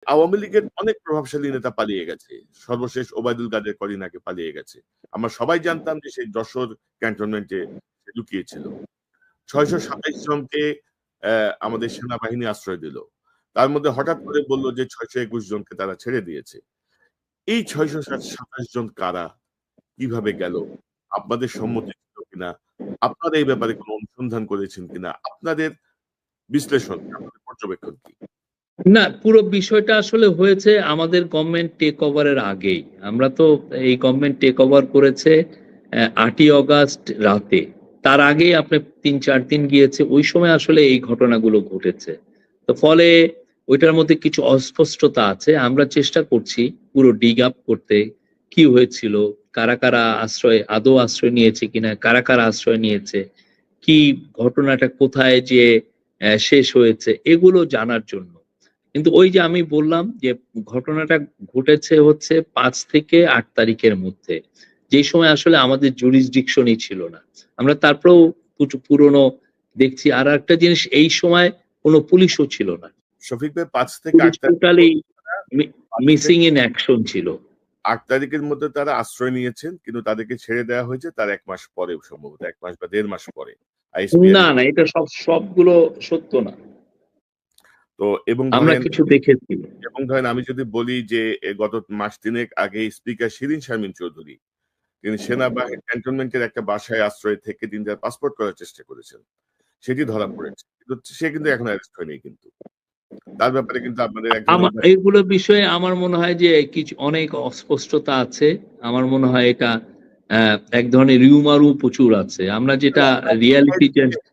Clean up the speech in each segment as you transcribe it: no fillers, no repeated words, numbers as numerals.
আওয়ামী লীগের অনেক প্রভাবশালী নেতা পালিয়ে গেছে। সর্বশেষ ওবায়দুল কাদের কদিন আগে পালিয়ে গেছে। আমরা সবাই জানতাম যে সেই যশোর ক্যান্টনমেন্টে সে লুকিয়েছিল। ৬২৭ জনকে আমাদের সেনাবাহিনী আশ্রয় দিল। তার মধ্যে হঠাৎ করে বলল যে ৬২১ জনকে তারা ছেড়ে দিয়েছে। এই ৬২৭ জন কারা? কিভাবে গেল? আপনাদের সম্মতি ছিল কিনা? আপনারা এই ব্যাপারে কোন অনুসন্ধান করেছেন কিনা? আপনাদের বিশ্লেষণ, আপনাদের পর্যবেক্ষণ কি? না, পুরো বিষয়টা আসলে হয়েছে আমাদের গভর্নমেন্ট টেক ওভারের আগেই। আমরা তো এই গভর্নমেন্ট টেক ওভার করেছে ৮ই অগাস্ট রাতে। তার আগেই আপনি ৩-৪ দিন গিয়েছে। ওই সময় আসলে এই ঘটনাগুলো ঘটেছে। তো ফলে ওইটার মধ্যে কিছু অস্পষ্টতা আছে। আমরা চেষ্টা করছি পুরো ডিগ আপ করতে। কি হয়েছিল? কারা আদৌ আশ্রয় নিয়েছে কিনা? কারা আশ্রয় নিয়েছে? কি ঘটনাটা কোথায় যেয়ে শেষ হয়েছে? এগুলো জানার জন্য। কিন্তু ওই যে আমি বললাম যে ঘটনাটা ঘটেছে হচ্ছে ৫ থেকে ৮ তারিখের মধ্যে। যেই সময় আসলে আমাদের জুরিসডিকশনই ছিল না। আমরা তারপরেও পুরনো দেখছি। আর একটা জিনিস, এই সময় কোন পুলিশও ছিল না। শফিক ভাই ৫ থেকে পুলিশ ৮ তারিখ টোটালি পাঁচ মিসিং থেকে ইন অ্যাকশন ছিল। ৮ তারিখের মধ্যে তারা আশ্রয় নিয়েছেন, কিন্তু তাদেরকে ছেড়ে দেওয়া হয়েছে তার ১ মাস পরে সম্ভবত ১ মাস বা ১.৫ মাস পরে। না, আইএসপিআর এটা সবগুলো সত্য না। তো এবং আমরা ধরেন কিছু দেখেছি। আমি যদি বলি যে গত মাস ৩ আগে স্পিকার শিরীন শারমিন চৌধুরী তিনি সেনাবাহিনী ক্যান্টনমেন্টের একটা বাসায় আশ্রয় থেকে তিনি তার পাসপোর্ট করার চেষ্টা করেছেন। সেটি ধরা পড়েছে। কিন্তু সে কিন্তু এখন অ্যারেস্ট হয়নি কিন্তু। তার ব্যাপারে কিন্তু আপনাদের এক ধরনের এগুলো বিষয়ে আমার মনে হয় যে কিছু অনেক অস্পষ্টতা আছে। আমার মনে হয় এটা এক ধরনের রিউমারও প্রচুর আছে। আমরা যেটা রিয়ালিটি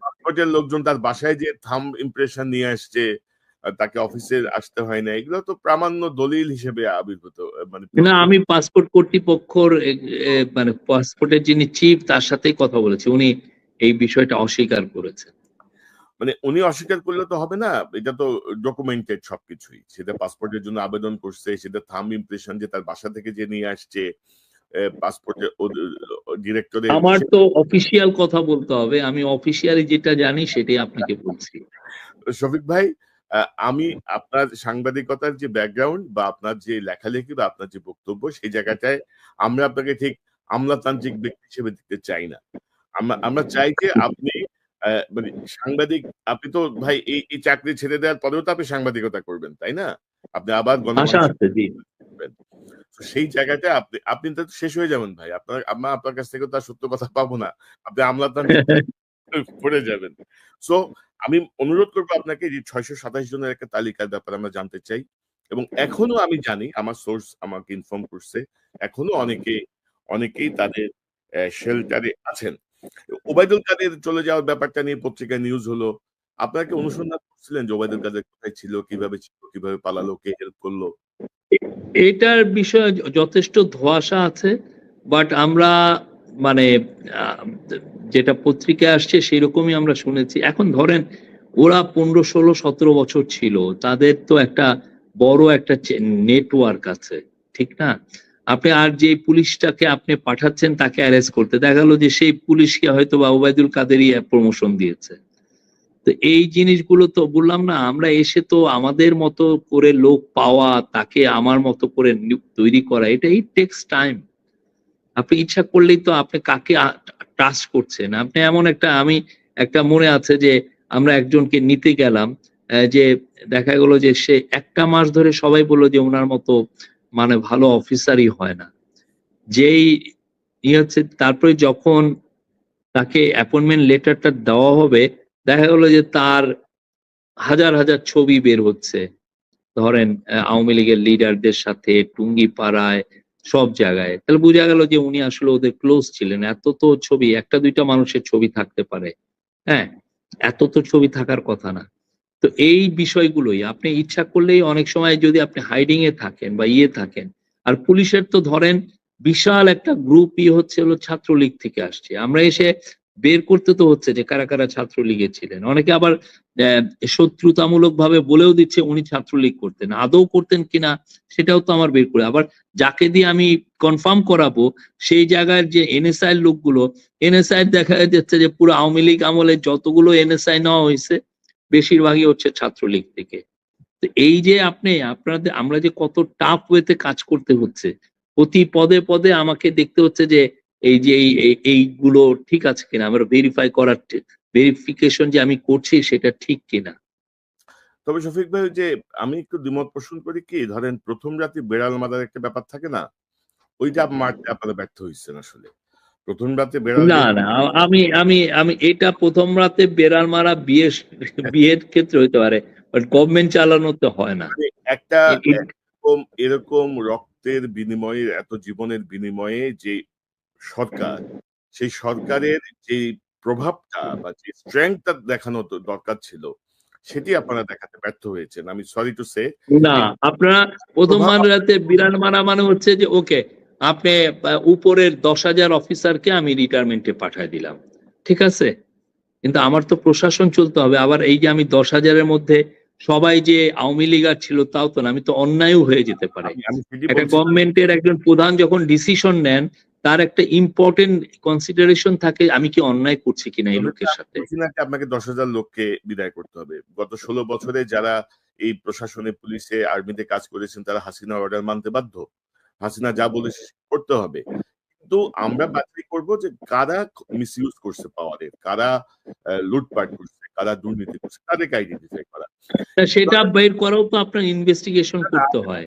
পাসপোর্টের লোকজন তার বাসায় যেয়ে থাম্ব ইমপ্রেশন নিয়ে আসছে, তাকে অফিসে আসতে হয় না। এগুলো তো প্রামাণ্য দলিল হিসেবে আবির্ভূত মানে না, আমি পাসপোর্ট কর্তৃপক্ষর মানে পাসপোর্টের যিনি চিফ তার সাথেই কথা বলেছি। উনি এই বিষয়টা অস্বীকার করেছেন। মানে উনি অস্বীকার করলে তো হবে না। এটা তো ডকুমেন্টেড সবকিছুই। সেটা পাসপোর্টের জন্য আবেদন করছে, সেটা থাম্ব ইমপ্রেশন যে তার বাসা থেকে যে নিয়ে আসছে, পাসপোর্টের ডিরেক্টরের আমার তো অফিসিয়াল কথা বলতে হবে। আমি অফিসিয়ালি যেটা জানি সেটাই আপনাকে বলছি। শফিক ভাই, আমি আপনার সাংবাদিকতার যে ব্যাকগ্রাউন্ড বা আপনার যে লেখালেখি বা আপনার যে বক্তব্য সেই জায়গাটায় আমরা আপনাকে ঠিক আমলাতান্ত্রিক ব্যক্তি হিসেবে দেখতে চাই না। আমরা চাই যে আপনি মানে সাংবাদিক, আপনি তো ভাই এই চাকরি ছেড়ে দেওয়ার পরেও তো আপনি সাংবাদিকতা করবেন, তাই না? আপনি আবার আশা গণমানুষের আছে, জি। করবেন। তো সেই জায়গাটায় আপনি তো শেষ হয়ে যাবেন ভাই। আপনার কাছ থেকে তো আর সত্য কথা পাবো না। আপনি আমলাতান্ত্রিক পড়ে যাবেন। সো আমি অনুরোধ করব আপনাকে যে ৬২৭ জনের একটা তালিকার ব্যাপারে আমরা জানতে চাই। এবং এখনো আমি জানি, আমার সোর্স আমাকে ইনফর্ম করছে, এখনো অনেকেই তাদের শেল্টারে আছেন। ওবায়দুল কাদের চলে যাওয়ার ব্যাপারটা নিয়ে পত্রিকায় নিউজ হলো। আপনারা কি অনুসন্ধান করছিলেন যে ওবায়দুল কাদের কোথায় ছিল, কিভাবে পালালো, কে হেল্প করলো? এটার বিষয়ে যথেষ্ট ধোঁয়াশা আছে। বাট আমরা মানে আহ, যেটা পত্রিকায় আসছে সেরকমই আমরা শুনেছি। এখন ধরেন ওরা ১৫, ১৬, ১৭ বছর ছিল, তাদের তো একটা বড় একটা নেটওয়ার্ক আছে, ঠিক না? আপনি আর যে পুলিশটাকে আপনি পাঠাচ্ছেন তাকে অ্যারেস্ট করতে, দেখা গেল যে সেই পুলিশকে হয়তো বা ওবায়দুল কাদেরই প্রমোশন দিয়েছে। তো এই জিনিসগুলো তো বললাম না, আমরা এসে তো আমাদের মতো করে লোক পাওয়া, তাকে আমার মতো করে তৈরি করা, এটা ইট টেকস টাইম। আপনি ইচ্ছা করলেই তো আপনি কাকে ট্রাস্ট করছেন। আপনি এমন একটা মনে আছে যে আমরা একজনকে নিতে গেলাম, যে দেখা গেল যে সে ১ মাস ধরে সবাই বলল যে উনার মতো মানে ভালো অফিসারই হয় না। যেই হচ্ছে তারপরে যখন তাকে অ্যাপয়েন্টমেন্ট লেটারটা দেওয়া হবে, দেখা গেল যে তার হাজার হাজার ছবি বের হচ্ছে। ধরেন আওয়ামী লীগের লিডারদের সাথে টুঙ্গিপাড়ায় সব জায়গায়। তাহলে বোঝা গেল যে উনি আসলে ওদের ক্লোজ ছিলেন। এত তো ছবি, ১টা ২টা মানুষের ছবি থাকতে পারে। হ্যাঁ? এত তো ছবি থাকার কথা না। তো এই বিষয়গুলোই আপনি ইচ্ছা করলেই অনেক সময় যদি আপনি হাইডিং এ থাকেন বা থাকেন। আর পুলিশের তো ধরেন বিশাল একটা গ্রুপই হচ্ছে হলো ছাত্রলীগ থেকে আসছে। আমরা এসে বের করতে তো হচ্ছে যে কারা ছাত্রলীগে ছিলেন। অনেকে আবার শত্রুতামূলকভাবে বলেও দিচ্ছে উনি ছাত্রলীগ করতেন। আদৌ করতেন কিনা সেটাও তো আমার বের করে। আবার যাকে দিয়ে আমি কনফার্ম করাবো সেই জায়গার যে এনএসআই এর লোকগুলো, এনএসআই দেখা যাচ্ছে যে পুরো আওয়ামী লীগ আমলে যতগুলো এনএসআই নেওয়া হয়েছে বেশিরভাগই হচ্ছে ছাত্রলীগ থেকে। তো এই যে আমরা যে কত টাফ ওয়েতে কাজ করতে হচ্ছে, প্রতি পদে পদে আমাকে দেখতে হচ্ছে যে এই যে এইগুলো ঠিক আছে কিনা, আমরা ভেরিফিকেশন যে আমি করছি সেটা ঠিক কিনা। তবে শফিক ভাই, ওই যে আমি একটু দ্বিমত পোষণ করি কি, ধরেন প্রথম রাতে বেড়াল মারার একটা ব্যাপার থাকে না, ওইটা মারতে আপনারা ব্যর্থ হয়েছেন আসলে। প্রথম রাতে বেড়াল না, না, আমি আমি আমি এটা প্রথম রাতে বেড়াল মারা বিয়ের ক্ষেত্রে হইতে পারে, বাট গভর্নমেন্ট চালানো তো হয় না। মানে একটা এ- এ- এরকম রক্তের বিনিময়ে, এত জীবনের বিনিময়ে যে সরকার, সেই সরকারের যে প্রভাবটা বা যে স্ট্রেংথটা দেখানো দরকার ছিল, সেটি আপনারা দেখাতে ব্যর্থ হয়েছেন। আমি সরি টু সে। না, আপনারা প্রথম রাতে বিড়াল মারা মানে হচ্ছে যে ওকে, আপনি উপরের 10,000 অফিসারকে আমি রিটায়ারমেন্টে পাঠিয়ে দিলাম, ঠিক আছে, কিন্তু আমার তো প্রশাসন চলতে হবে। আবার এই যে আমি 10,000-এর মধ্যে সবাই যে আওয়ামী লীগার ছিল তাও তো না, আমি তো অন্যায়ও হয়ে যেতে পারে। আমি সেটি একটা বলছি। গভর্নমেন্টের একজন প্রধান যখন ডিসিশন নেন, তার একটা ইম্পর্টেন্ট কনসিডারেশন থাকে, আমি কি অন্যায় করছি কিনা এই লোকের সাথে। বলছি না যে আপনাকে 10,000 লোককে বিদায় করতে হবে। গত 16 বছরে যারা এই প্রশাসনে, পুলিশে, আর্মিতে কাজ করেছেন, তারা হাসিনার অর্ডার মানতে বাধ্য। হাসিনা যা বলেছে করতে হবে। কিন্তু আমরা বাছাই করব যে কারা মিসইউজ করছে পাওয়ারের, কারা লুটপাট করছে, কারা দুর্নীতি করছে, তাদেরকে আইডেন্টিফাই করা। তা সেটা বের করাও তো আপনার ইনভেস্টিগেশন করতে হয়।